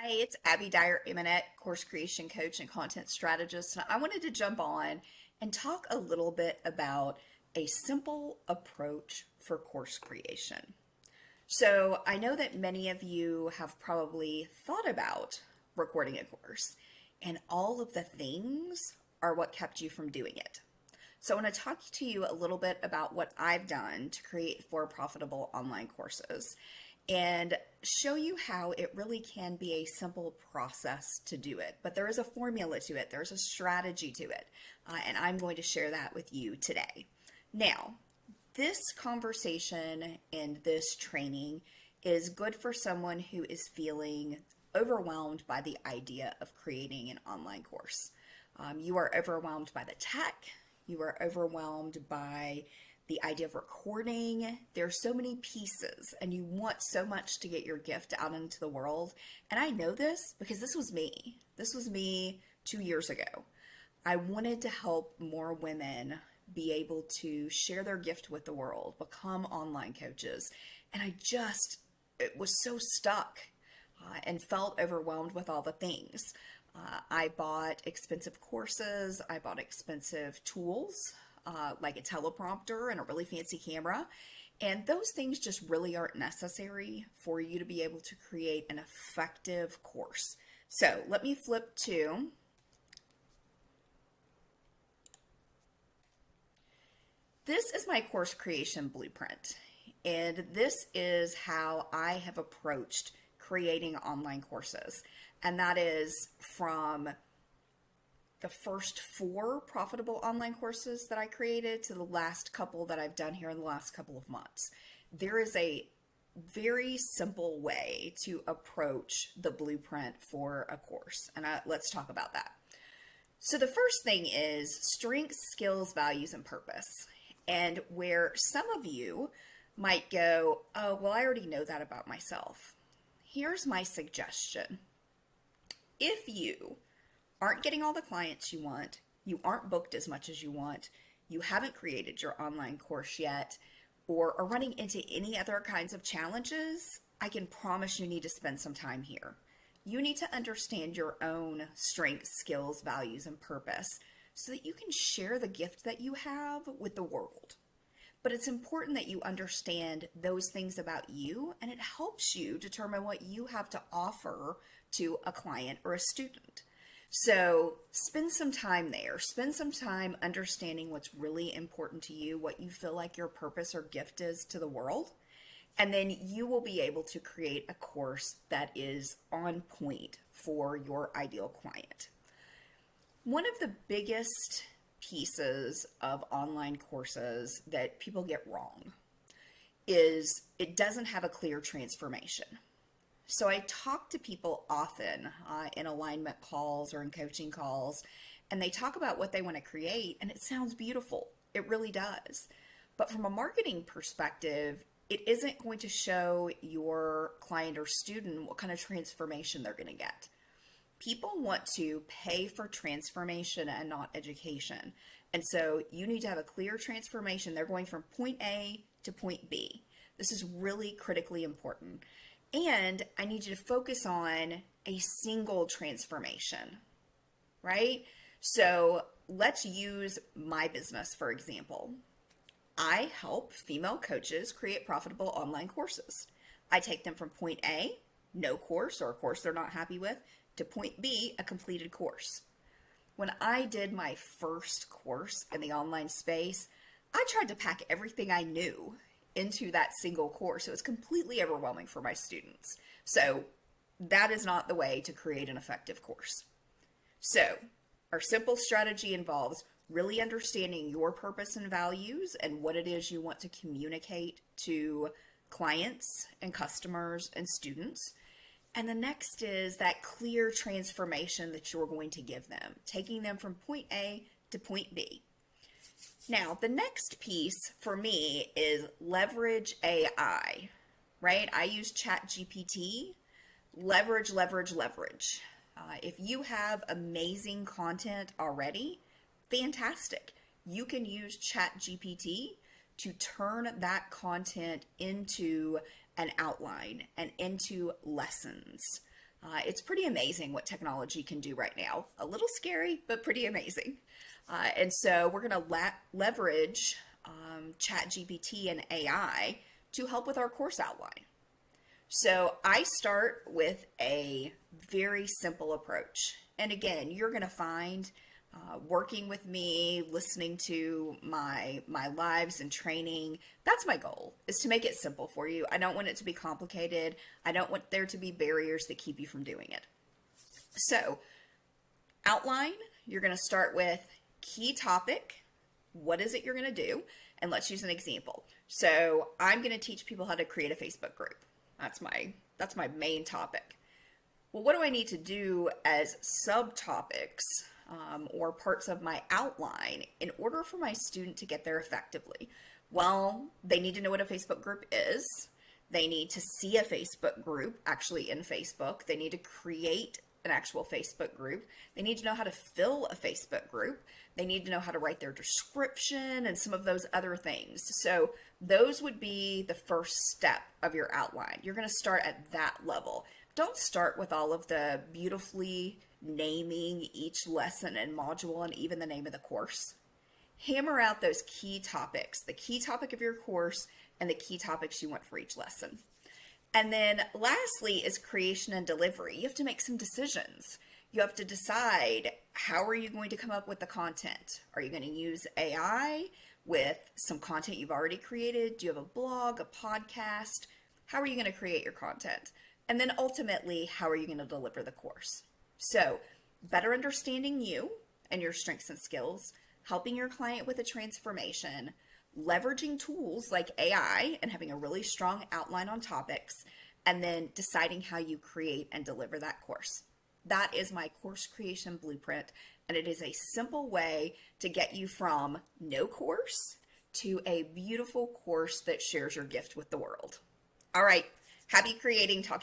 Hi, it's Abby Dyer-Amonette, course creation coach and content strategist. And I wanted to jump on and talk a little bit about a simple approach for course creation. So I know that many of you have probably thought about recording a course, and all of the things are what kept you from doing it. So I want to talk to you a little bit about what I've done to create 4 profitable online courses and show you how it really can be a simple process to do it. But there is a formula to it, there's a strategy to it, and I'm going to share that with you today. Now, this conversation and this training is good for someone who is feeling overwhelmed by the idea of creating an online course. You are overwhelmed by the tech, you are overwhelmed by the idea of recording. There are so many pieces and you want so much to get your gift out into the world. And I know this because this was me. This was me 2 years ago. I wanted to help more women be able to share their gift with the world, become online coaches. And it was so stuck and felt overwhelmed with all the things. I bought expensive courses. I bought expensive tools. Like a teleprompter and a really fancy camera. And those things just really aren't necessary for you to be able to create an effective course. So let me flip to this is my course creation blueprint. And this is how I have approached creating online courses. And that is from the first 4 profitable online courses that I created to the last couple that I've done here in the last couple of months. There is a very simple way to approach the blueprint for a course, and let's talk about that. So the first thing is strengths, skills, values, and purpose. And where some of you might go, oh, well, I already know that about myself. Here's my suggestion. If you aren't getting all the clients you want, you aren't booked as much as you want, you haven't created your online course yet, or are running into any other kinds of challenges, I can promise you need to spend some time here. You need to understand your own strengths, skills, values, and purpose so that you can share the gift that you have with the world. But it's important that you understand those things about you, and it helps you determine what you have to offer to a client or a student. So spend some time there. Spend some time understanding what's really important to you, what you feel like your purpose or gift is to the world. And then you will be able to create a course that is on point for your ideal client. One of the biggest pieces of online courses that people get wrong is it doesn't have a clear transformation. So I talk to people often in alignment calls or in coaching calls, and they talk about what they want to create, and it sounds beautiful. It really does. But from a marketing perspective, it isn't going to show your client or student what kind of transformation they're going to get. People want to pay for transformation and not education. And so you need to have a clear transformation. They're going from point A to point B. This is really critically important. And I need you to focus on a single transformation, right? So let's use my business, for example. I help female coaches create profitable online courses. I take them from point A, no course or a course they're not happy with, to point B, a completed course. When I did my first course in the online space, I tried to pack everything I knew into that single course. It was completely overwhelming for my students. So that is not the way to create an effective course. So our simple strategy involves really understanding your purpose and values and what it is you want to communicate to clients and customers and students. And the next is that clear transformation that you're going to give them, taking them from point A to point B. Now, the next piece for me is leverage AI, right? I use ChatGPT. Leverage, leverage, leverage. If you have amazing content already, fantastic. You can use ChatGPT to turn that content into an outline and into lessons. It's pretty amazing what technology can do right now. A little scary, but pretty amazing. And so we're going to leverage ChatGPT and AI to help with our course outline. So I start with a very simple approach. And again, you're going to find working with me, listening to my lives and training, that's my goal, is to make it simple for you. I don't want it to be complicated. I don't want there to be barriers that keep you from doing it. So outline, you're going to start with key topic. What is it you're going to do? And let's use an example. So I'm going to teach people how to create a Facebook group. That's my main topic. Well, what do I need to do as subtopics or parts of my outline in order for my student to get there effectively? Well, they need to know what a Facebook group is. They need to see a Facebook group actually in Facebook. They need to create an actual Facebook group. They need to know how to fill a Facebook group. They need to know how to write their description and some of those other things. So those would be the first step of your outline. You're going to start at that level. Don't start with all of the beautifully naming each lesson and module and even the name of the course. Hammer out those key topics, the key topic of your course and the key topics you want for each lesson. And then lastly is creation and delivery. You have to make some decisions. You have to decide, how are you going to come up with the content? Are you going to use AI with some content you've already created? Do you have a blog, a podcast? How are you going to create your content? And then ultimately, how are you going to deliver the course? So better understanding you and your strengths and skills, helping your client with a transformation, leveraging tools like AI and having a really strong outline on topics, and then deciding how you create and deliver that course. That is my course creation blueprint, and it is a simple way to get you from no course to a beautiful course that shares your gift with the world. All right, happy creating. Talk to you.